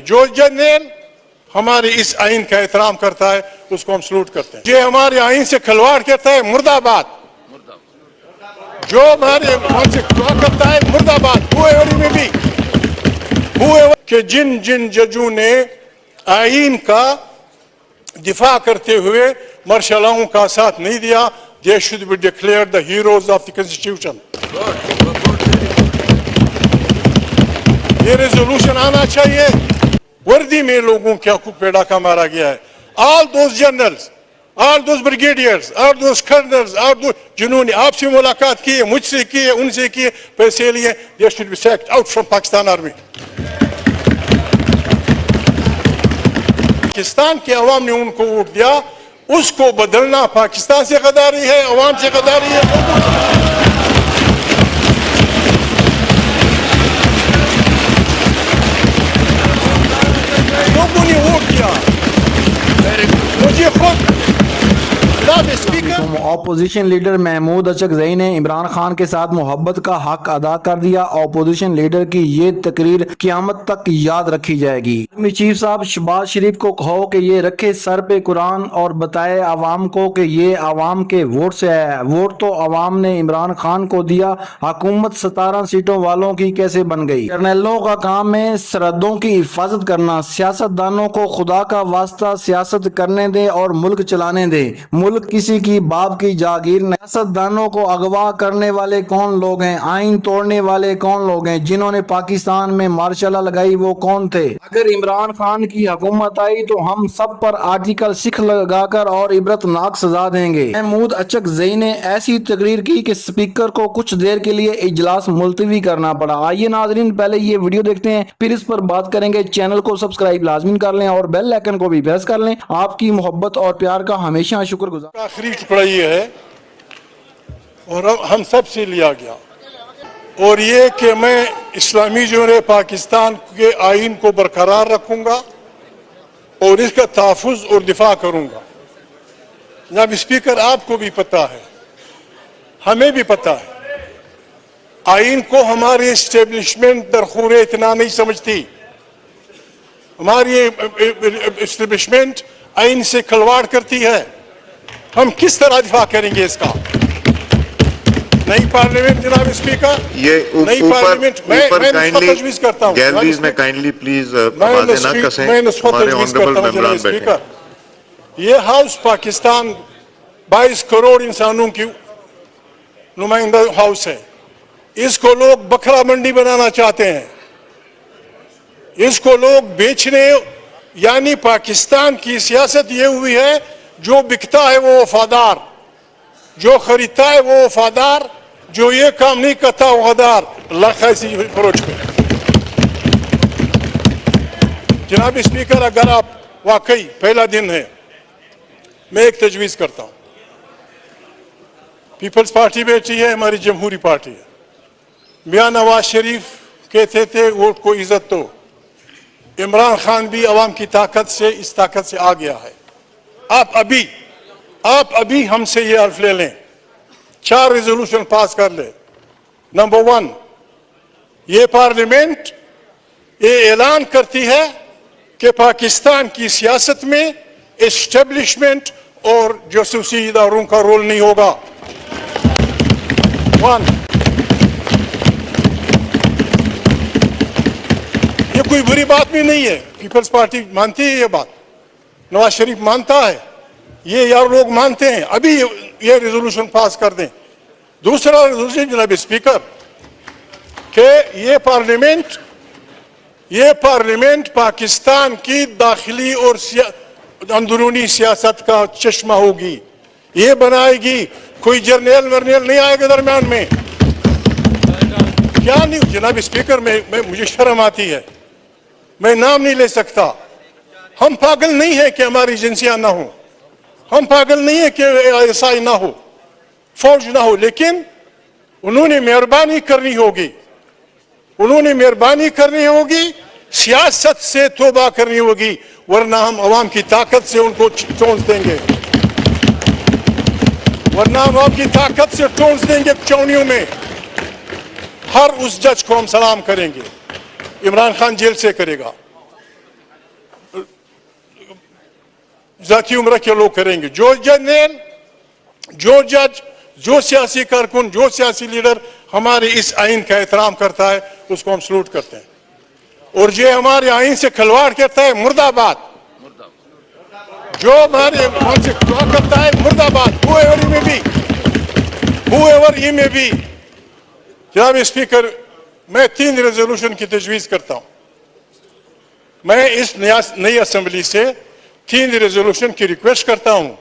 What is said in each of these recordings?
جو جنرل ہمارے اس آئین کا احترام کرتا ہے اس کو ہم سلوٹ کرتے ہیں. جو ہمارے آئین سے کھلواڑ کرتا ہے مرد آباد. جو ہمارے آئین سے کھلواڑ کرتا ہے مرد آباد. کہ جن ججوں نے آئین کا دفاع کرتے ہوئے مارشل لاؤں کا ساتھ نہیں دیا, they should be declared the heroes of the constitution. یہ ریزولوشن آنا چاہیے. وردی میں لوگوں کے حقوق پہ ڈاکہ مارا گیا ہے. all those generals, all those brigadiers, all those colonels, all those جنہوں نے آپ سے ملاقات کی ہے, مجھ سے کی ہے, ان سے کی ہے, پیسے لیے, they should be sacked out from Pakistan Army. Pakistan کے عوام نے ان کو ووٹ دیا, اس کو بدلنا پاکستان سے غداری ہے, عوام سے غداری ہے. لوگوں نے ووٹ کیا. مجھے خود اپوزیشن لیڈر محمود اچکزئی نے عمران خان کے ساتھ محبت کا حق ادا کر دیا. اپوزیشن لیڈر کی یہ تقریر قیامت تک یاد رکھی جائے گی. چیف صاحب شہباز شریف کو کہو کہ یہ رکھے سر پہ قرآن اور بتائے عوام کو کہ یہ عوام کے ووٹ سے ہے. ووٹ تو عوام نے عمران خان کو دیا. حکومت 17 سیٹوں والوں کی کیسے بن گئی؟ جرنیلوں کا کام ہے سرحدوں کی حفاظت کرنا. سیاست دانوں کو خدا کا واسطہ سیاست کرنے دے اور ملک چلانے دے. ملک کسی کی باپ کی جاگیر نہیں. سیاست دانوں کو اغوا کرنے والے کون لوگ ہیں؟ آئین توڑنے والے کون لوگ ہیں؟ جنہوں نے پاکستان میں مارشل لا لگائی وہ کون تھے؟ اگر عمران خان کی حکومت آئی تو ہم سب پر آرٹیکل 6 لگا کر اور عبرتناک سزا دیں گے. محمود اچکزئی نے ایسی تقریر کی کہ اسپیکر کو کچھ دیر کے لیے اجلاس ملتوی کرنا پڑا. آئیے ناظرین پہلے یہ ویڈیو دیکھتے ہیں پھر اس پر بات کریں گے. چینل کو سبسکرائب لازمی کر لیں اور بیل آئیکن کو بھی پریس کر لیں. آپ کی محبت اور پیار کا ہمیشہ شکر گزار. آخری ٹکڑا یہ ہے اور ہم سب سے لیا گیا, اور یہ کہ میں اسلامی جمہوریہ پاکستان کے آئین کو برقرار رکھوں گا اور اس کا تحفظ اور دفاع کروں گا. جناب اسپیکر, آپ کو بھی پتا ہے, ہمیں بھی پتا ہے, آئین کو ہماری اسٹیبلشمنٹ درخور اتنا نہیں سمجھتی. ہماری اسٹیبلشمنٹ آئین سے کھلواڑ کرتی ہے. ہم کس طرح دفاع کریں گے اس کا؟ نئی پارلیمنٹ جناب اسپیکر, نئی پارلیمنٹ میں نسخہ تجویز کرتا ہوں. گیلریز میں کائنڈلی پلیز آوازیں نہ کسیں. میں نسخہ تجویز کرتا ہوں جناب اسپیکر. یہ ہاؤس پاکستان 22 کروڑ انسانوں کی نمائندہ ہاؤس ہے. اس کو لوگ بکرا منڈی بنانا چاہتے ہیں. اس کو لوگ بیچنے, یعنی پاکستان کی سیاست یہ ہوئی ہے جو بکتا ہے وہ وفادار, جو خریدتا ہے وہ وفادار, جو یہ کام نہیں کرتا وہ غدار. اللہ ایسی اپروچ کرے. جناب اسپیکر, اگر آپ واقعی پہلا دن ہے, میں ایک تجویز کرتا ہوں. پیپلز پارٹی بیٹھی ہے, ہماری جمہوری پارٹی ہے. میاں نواز شریف کہتے تھے ووٹ کو عزت دو. عمران خان بھی عوام کی طاقت سے, اس طاقت سے آ گیا ہے. آپ ابھی ہم سے یہ حلف لے لیں, 4 ریزولوشن پاس کر لیں. نمبر 1, یہ پارلیمنٹ یہ اعلان کرتی ہے کہ پاکستان کی سیاست میں اسٹیبلشمنٹ اور جاسوسی اداروں کا رول نہیں ہوگا. 1, یہ کوئی بری بات بھی نہیں ہے. پیپلز پارٹی مانتی ہے یہ بات, نواز شریف مانتا ہے, یہ یار لوگ مانتے ہیں. ابھی یہ ریزولوشن پاس کر دیں. دوسرا ریزولوشن جناب اسپیکر, کہ یہ پارلیمنٹ پاکستان کی داخلی اور اندرونی سیاست کا چشمہ ہوگی. یہ بنائے گی, کوئی جرنیل ورنیل نہیں آئے گا درمیان میں. کیا نہیں جناب اسپیکر, مجھے شرم آتی ہے, میں نام نہیں لے سکتا. ہم پاگل نہیں ہیں کہ ہماری ایجنسیاں نہ ہوں, ہم پاگل نہیں ہیں کہ ایس آئی نہ ہو, فوج نہ ہو, لیکن انہوں نے مہربانی کرنی ہوگی, انہوں نے مہربانی کرنی ہوگی, سیاست سے توبہ کرنی ہوگی, ورنہ ہم عوام کی طاقت سے ان کو چونس دیں گے. ورنہ عوام کی طاقت سے چونس دیں گے چونیوں میں. ہر اس جج کو ہم سلام کریں گے. عمران خان جیل سے کرے گا, ذاتی عمرہ کے لوگ کریں گے. جو جنرل, جو جج, جو سیاسی کارکن, جو سیاسی لیڈر ہمارے اس آئین کا احترام کرتا ہے اس کو ہم سلوٹ کرتے ہیں, اور جو ہمارے آئین سے کھلواڑ کرتا ہے مرد آباد. جو ہمارے آئین سے کھلواڑ کرتا ہے مرد آباد. whoever he may be. جناب اسپیکر, میں 3 ریزولوشن کی تجویز کرتا ہوں. میں اس نئی اسمبلی سے 3 ریزولوشن کی ریکویسٹ کرتا ہوں.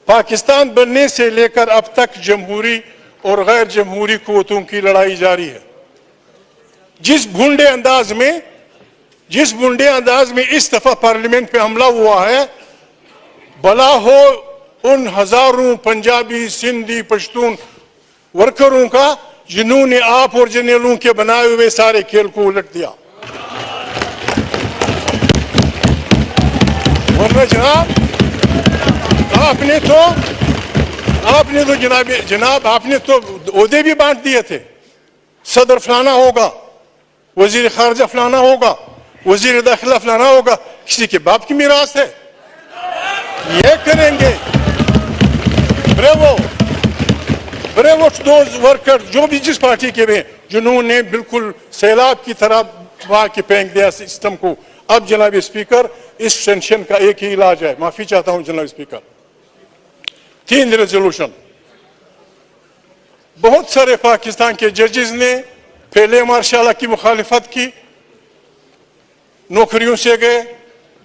پاکستان بننے سے لے کر اب تک جمہوری اور غیر جمہوری قوتوں کی لڑائی جاری ہے. جس بھونڈے انداز میں اس دفعہ پارلیمنٹ پہ حملہ ہوا ہے, بلا ہو ان ہزاروں پنجابی, سندھی, پشتون ورکروں کا جنہوں نے آپ اور جنرلوں کے بنائے ہوئے سارے کھیل کو الٹ دیا. ورنہ جناب آپ نے تو عہدے بھی بانٹ دیے تھے. صدر فلانا ہوگا, وزیر خارجہ فلانا ہوگا, وزیر داخلہ فلانا ہوگا. کسی کے باپ کی میراث ہے, یہ کریں گے. بریوو دوز ورکر جو بھی جس پارٹی کے بھی, جنہوں نے بالکل سیلاب کی طرح وہاں کے پھینک دیا سسٹم کو. اب جناب اسپیکر اس ٹینشن کا ایک ہی علاج ہے. معافی چاہتا ہوں جناب اسپیکر. 3 ریزولوشن. بہت سارے پاکستان کے ججز نے پہلے ماشاء اللہ کی مخالفت کی, نوکریوں سے گئے.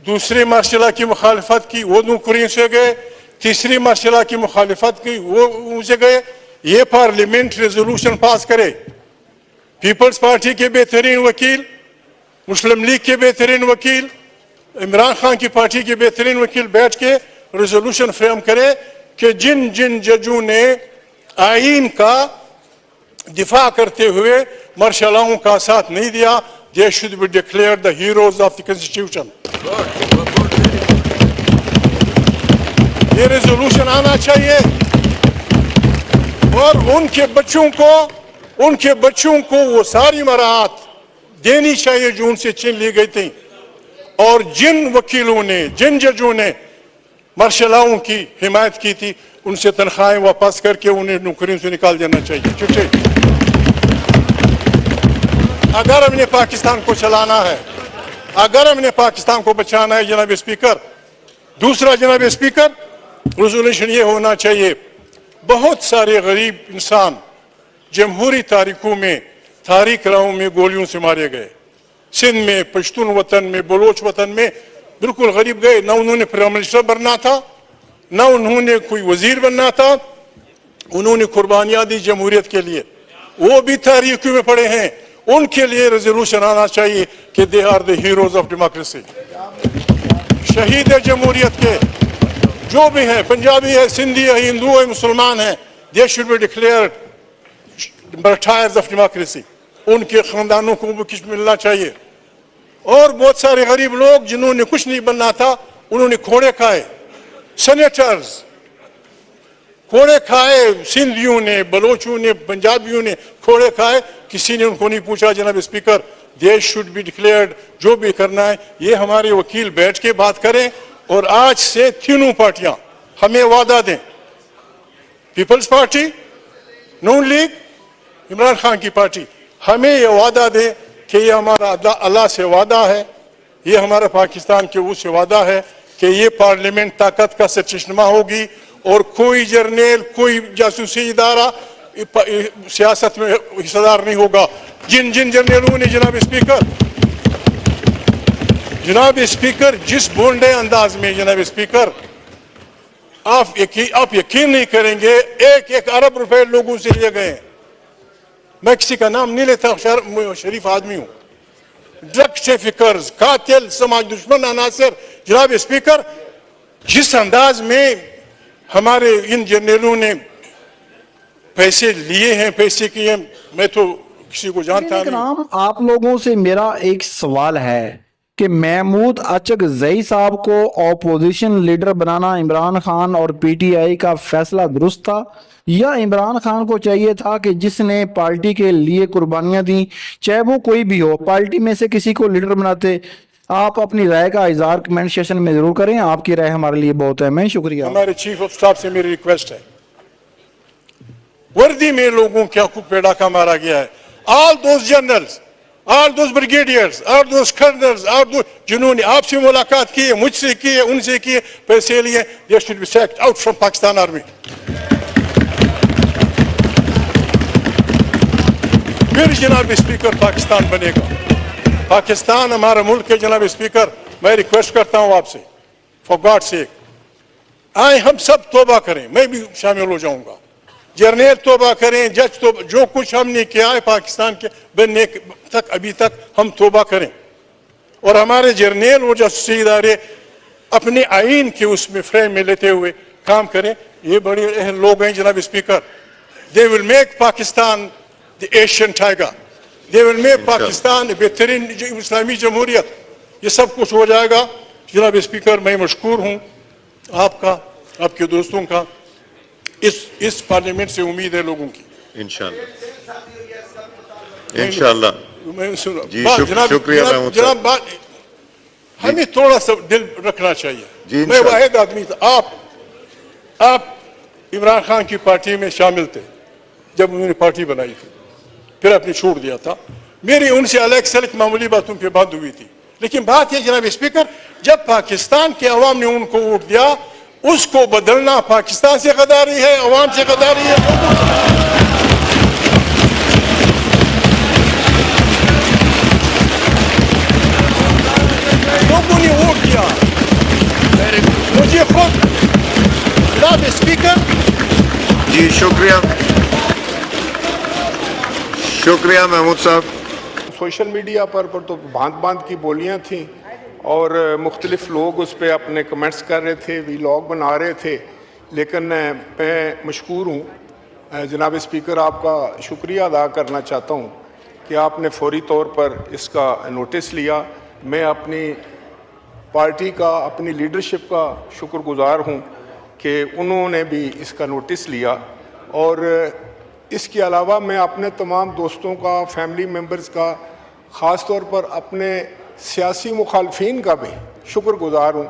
دوسرے ماشاء اللہ کی مخالفت کی, وہ نوکریوں سے گئے. تیسری ماشاء اللہ کی مخالفت کی, وہ سے گئے. یہ پارلیمنٹ ریزولوشن پاس کرے. پیپلز پارٹی کے بہترین وکیل, مسلم لیگ کے بہترین وکیل, عمران خان کی پارٹی کے بہترین وکیل بیٹھ کے ریزولوشن فریم کرے کہ جن ججوں نے آئین کا دفاع کرتے ہوئے مارشلوں کا ساتھ نہیں دیا, they should be declared the heroes of the constitution. یہ ریزولوشن آنا چاہیے, اور ان کے بچوں کو وہ ساری مراحت دینی چاہیے جو ان سے چھین لی گئی تھی. اور جن وکیلوں نے, جن ججوں نے مارشلوں کی حمایت کی تھی, ان سے تنخواہیں واپس کر کے انہیں نوکریوں سے نکال دینا چاہیے. کیونکہ اگر ہم نے پاکستان کو چلانا ہے, اگر ہم نے پاکستان کو بچانا ہے جناب اسپیکر. دوسرا جناب اسپیکر, ریزولوشن یہ ہونا چاہیے, بہت سارے غریب انسان جمہوری تاریخ راہوں میں گولیوں سے مارے گئے. سندھ میں, پشتون وطن میں, بلوچ وطن میں بالکل غریب گئے. نہ انہوں نے پرائم منسٹر بننا تھا, نہ انہوں نے کوئی وزیر بننا تھا. انہوں نے قربانیاں دی جمہوریت کے لیے, وہ بھی تاریخ میں پڑے ہیں. ان کے لیے ریزولوشن آنا چاہیے کہ they are the heroes of democracy. شہید جمہوریت کے جو بھی ہیں, پنجابی ہے, سندھی ہے, ہندو ہے, مسلمان ہیں, they should be declared martyrs of democracy. ان کے خاندانوں کو بھی کچھ ملنا چاہیے. اور بہت سارے غریب لوگ جنہوں نے کچھ نہیں بننا تھا, انہوں نے کھوڑے کھائے. سینیٹرز کھوڑے کھائے, سندھیوں نے, بلوچوں نے, پنجابیوں نے کھوڑے کھائے. کسی نے ان کو نہیں پوچھا. جناب speaker, they should be declared. جو بھی کرنا ہے یہ ہمارے وکیل بیٹھ کے بات کریں, اور آج سے تینوں پارٹیاں ہمیں وعدہ دیں, پیپلز پارٹی, نون لیگ, عمران خان کی پارٹی, ہمیں یہ وعدہ دیں کہ یہ ہمارا اللہ سے وعدہ ہے, یہ ہمارا پاکستان کے اس سے وعدہ ہے کہ یہ پارلیمنٹ طاقت کا سرچشمہ ہوگی, اور کوئی جرنیل, کوئی جاسوسی ادارہ سیاست میں حصہ دار نہیں ہوگا. جن جرنیلوں نے جناب اسپیکر جس بونڈے انداز میں جناب اسپیکر آپ یقین نہیں کریں گے, 1 ارب روپے لوگوں سے لیے گئے. میں کسی کا نام نہیں لیتا, شریف آدمی ہوں. ڈرگ ٹریفکرز, قاتل, سماج دشمن عناصر. جناب اسپیکر, جس انداز میں ہمارے ان جرنیلوں نے پیسے لیے ہیں, پیسے کیے, میں تو کسی کو جانتا نہیں. آپ لوگوں سے میرا ایک سوال ہے کہ محمود اچکزئی صاحب کو اپوزیشن لیڈر بنانا عمران خان اور پی ٹی آئی کا فیصلہ درست تھا, یا عمران خان کو چاہیے تھا کہ جس نے پارٹی کے لیے قربانیاں دیں, چاہے وہ کوئی بھی ہو, پارٹی میں سے کسی کو لیڈر بناتے, آپ اپنی رائے کا اظہار کمنٹ سیشن میں ضرور کریں، آپ کی رائے ہمارے لیے بہت اہم ہے. شکریہ. ہمارے چیف آف اسٹاف سے میری ریکویسٹ ہے، وردی میں لوگوں کے حقوق پہ ڈاکہ مارا گیا ہے. All those generals, all those brigadiers, all those colonels, جنہوں نے آپ سے ملاقات کی ہے، مجھ سے کی ہے، ان سے کی ہے، پیسے لیے، they should be sacked out from Pakistan Army. پھر جناب اسپیکر پاکستان بنے گا. پاکستان ہمارا ملک ہے جناب اسپیکر. میں ریکویسٹ کرتا ہوں آپ سے، فار گاڈ سیک، آئے ہم سب توبہ کریں، میں بھی شامل ہو جاؤں گا. جرنیل توبہ کریں، جج توبہ، جو کچھ ہم نے کیا ہے پاکستان کے بننے تک ابھی تک ہم توبہ کریں. اور ہمارے جرنیل اور جاسوسی ادارے اپنے آئین کے اس میں فریم میں لیتے ہوئے کام کریں. یہ بڑے اہل لوگ ہیں جناب speaker. They will make Pakistan the Asian tiger. They will make Pakistan بہترین اسلامی جمہوریت. یہ سب کچھ ہو جائے گا. جناب اسپیکر میں مشکور ہوں آپ کا، آپ کے دوستوں کا. اس پارلیمنٹ سے امید ہے لوگوں کی. انشاءاللہ انشاءاللہ. جی شکریہ محمود صاحب. جناب بات ہمیں تھوڑا سا دل رکھنا چاہیے. میں واحد آدمی تھا. آپ عمران خان کی پارٹی میں شامل تھے جب انہوں نے پارٹی بنائی تھی، پھر آپ نے چھوڑ دیا تھا. میری ان سے الگ سلک معمولی باتوں پہ بات ہوئی تھی. لیکن بات یہ جناب اسپیکر، جب پاکستان کے عوام نے ان کو ووٹ دیا، اس کو بدلنا پاکستان سے غداری ہے، عوام سے غداری ہے. لوگوں نے ووٹ دیا مجھے خود. جناب اسپیکر جی شکریہ محمود صاحب. سوشل میڈیا پر تو باندھ کی بولیاں تھیں اور مختلف لوگ اس پہ اپنے کمنٹس کر رہے تھے، ویلاگ بنا رہے تھے. لیکن میں مشکور ہوں جناب اسپیکر، آپ کا شکریہ ادا کرنا چاہتا ہوں کہ آپ نے فوری طور پر اس کا نوٹس لیا. میں اپنی پارٹی کا، اپنی لیڈرشپ کا شکر گزار ہوں کہ انہوں نے بھی اس کا نوٹس لیا. اور اس کے علاوہ میں اپنے تمام دوستوں کا، فیملی ممبرز کا، خاص طور پر اپنے سیاسی مخالفین کا بھی شکر گزار ہوں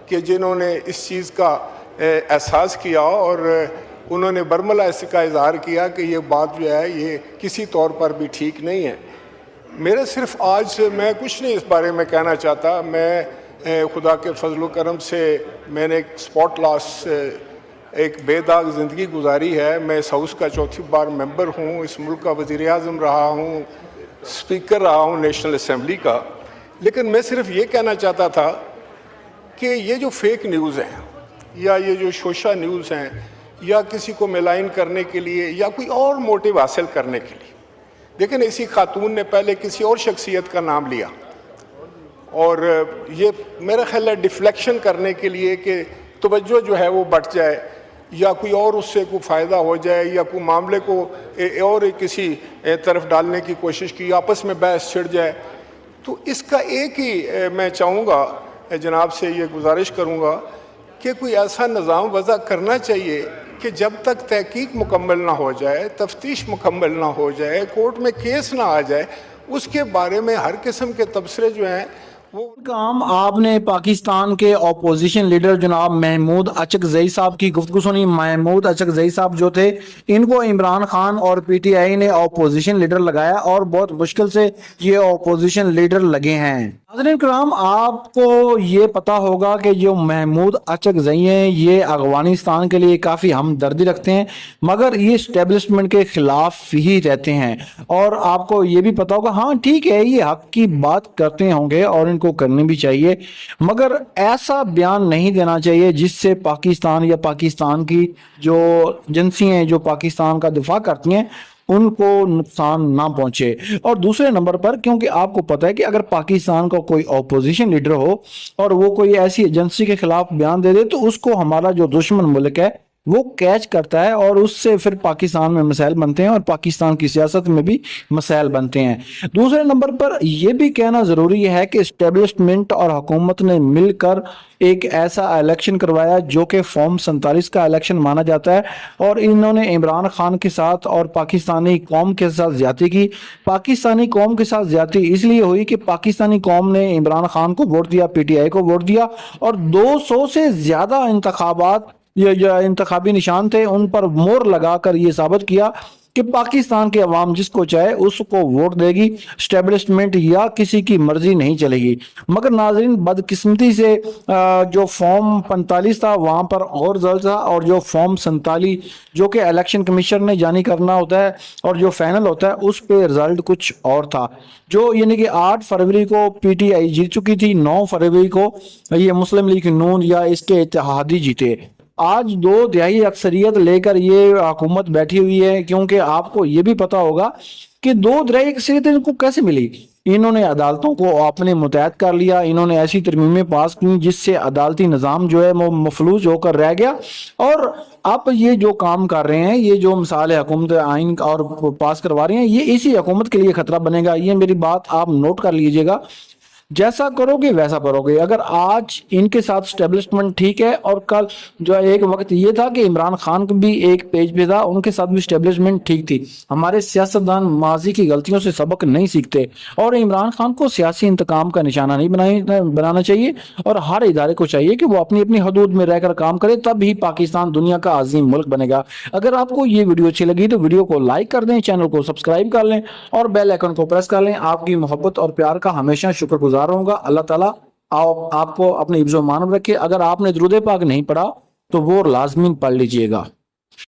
کہ جنہوں نے اس چیز کا احساس کیا اور انہوں نے برملا اس کا اظہار کیا کہ یہ بات جو ہے یہ کسی طور پر بھی ٹھیک نہیں ہے. میرے صرف آج میں کچھ نہیں اس بارے میں کہنا چاہتا. میں خدا کے فضل و کرم سے میں نے ایک اسپاٹ لاس، ایک بے داغ زندگی گزاری ہے. میں اس ہاؤس کا چوتھی بار ممبر ہوں، اس ملک کا وزیر اعظم رہا ہوں، اسپیکر رہا ہوں نیشنل اسمبلی کا. لیکن میں صرف یہ کہنا چاہتا تھا کہ یہ جو فیک نیوز ہیں یا یہ جو شوشا نیوز ہیں یا کسی کو ملائن کرنے کے لیے یا کوئی اور موٹیو حاصل کرنے کے لیے، لیکن اسی خاتون نے پہلے کسی اور شخصیت کا نام لیا اور یہ میرا خیال ہے ڈیفلیکشن کرنے کے لیے کہ توجہ جو ہے وہ بٹ جائے یا کوئی اور اس سے کوئی فائدہ ہو جائے یا کوئی معاملے کو اور کسی طرف ڈالنے کی کوشش کی، آپس میں بحث چھڑ جائے. تو اس کا ایک ہی میں چاہوں گا، جناب سے یہ گزارش کروں گا کہ کوئی ایسا نظام وضع کرنا چاہیے کہ جب تک تحقیق مکمل نہ ہو جائے، تفتیش مکمل نہ ہو جائے، کورٹ میں کیس نہ آ جائے، اس کے بارے میں ہر قسم کے تبصرے جو ہیں وہ کام. آپ نے پاکستان کے اپوزیشن لیڈر جناب محمود اچکزئی صاحب کی گفتگو سنی. محمود اچکزئی صاحب جو تھے، ان کو عمران خان اور پی ٹی آئی نے اپوزیشن لیڈر لگایا اور بہت مشکل سے یہ اپوزیشن لیڈر لگے ہیں. حضرین کرام، آپ کو یہ پتا ہوگا کہ جو محمود اچکزئی ہیں یہ افغانستان کے لیے کافی ہمدردی رکھتے ہیں، مگر یہ اسٹیبلشمنٹ کے خلاف ہی رہتے ہیں. اور آپ کو یہ بھی پتا ہوگا، ہاں ٹھیک ہے یہ حق کی بات کرتے ہوں گے اور ان کو کرنی بھی چاہیے، مگر ایسا بیان نہیں دینا چاہیے جس سے پاکستان یا پاکستان کی جو ایجنسی ہیں جو پاکستان کا دفاع کرتی ہیں ان کو نقصان نہ پہنچے. اور دوسرے نمبر پر، کیونکہ آپ کو پتہ ہے کہ اگر پاکستان کا کوئی اپوزیشن لیڈر ہو اور وہ کوئی ایسی ایجنسی کے خلاف بیان دے دے تو اس کو ہمارا جو دشمن ملک ہے وہ کیچ کرتا ہے اور اس سے پھر پاکستان میں مسائل بنتے ہیں اور پاکستان کی سیاست میں بھی مسائل بنتے ہیں۔ دوسرے نمبر پر یہ بھی کہنا ضروری ہے کہ اسٹیبلشمنٹ اور حکومت نے مل کر ایک ایسا الیکشن کروایا جو کہ فارم 47 کا الیکشن مانا جاتا ہے، اور انہوں نے عمران خان کے ساتھ اور پاکستانی قوم کے ساتھ زیادتی کی۔ پاکستانی قوم کے ساتھ زیادتی اس لیے ہوئی کہ پاکستانی قوم نے عمران خان کو ووٹ دیا، پی ٹی آئی کو ووٹ دیا، اور 200 سے زیادہ انتخابات یا انتخابی نشان تھے ان پر مور لگا کر یہ ثابت کیا کہ پاکستان کے عوام جس کو چاہے اس کو ووٹ دے گی، اسٹیبلشمنٹ یا کسی کی مرضی نہیں چلے گی۔ مگر ناظرین، بدقسمتی سے جو فارم 45 تھا وہاں پر اور رزلٹ تھا، اور جو فارم 47 جو کہ الیکشن کمیشن نے جاری کرنا ہوتا ہے اور جو فائنل ہوتا ہے اس پہ رزلٹ کچھ اور تھا، جو یعنی کہ 8 فروری کو پی ٹی آئی جیت چکی تھی، 9 فروری کو یہ مسلم لیگ نون یا اس کے اتحادی جیتے۔ آج 2/3 اکثریت لے کر یہ حکومت بیٹھی ہوئی ہے، کیونکہ آپ کو یہ بھی پتا ہوگا کہ 2/3 اکثریت ان کو کیسے ملی۔ انہوں نے عدالتوں کو اپنے متحد کر لیا، انہوں نے ایسی ترمیمیں پاس کی جس سے عدالتی نظام جو ہے وہ مفلوج ہو کر رہ گیا، اور اب یہ جو کام کر رہے ہیں، یہ جو مثال حکومت آئین اور پاس کروا رہے ہیں، یہ اسی حکومت کے لیے خطرہ بنے گا۔ یہ میری بات آپ نوٹ کر لیجئے گا، جیسا کرو گے ویسا کرو گے۔ اگر آج ان کے ساتھ اسٹیبلشمنٹ ٹھیک ہے، اور کل جو ایک وقت یہ تھا کہ عمران خان بھی ایک پیج پہ تھا، ان کے ساتھ بھی اسٹیبلشمنٹ ٹھیک تھی۔ ہمارے سیاستدان ماضی کی غلطیوں سے سبق نہیں سیکھتے، اور عمران خان کو سیاسی انتقام کا نشانہ نہیں بنانا چاہیے، اور ہر ادارے کو چاہیے کہ وہ اپنی اپنی حدود میں رہ کر کام کرے، تب ہی پاکستان دنیا کا عظیم ملک بنے گا۔ اگر آپ کو یہ ویڈیو اچھی لگی تو ویڈیو کو لائک کر دیں، چینل کو سبسکرائب کر لیں، اور بیل آئیکن کو پریس کر لیں۔ آپ کی محبت اور پیار کا ہمیشہ شکر گزار رہوں گا۔ اللہ تعالیٰ آپ کو اپنے حفظ و امان رکھے۔ اگر آپ نے درود پاک نہیں پڑھا تو وہ لازمین پڑھ لیجئے گا۔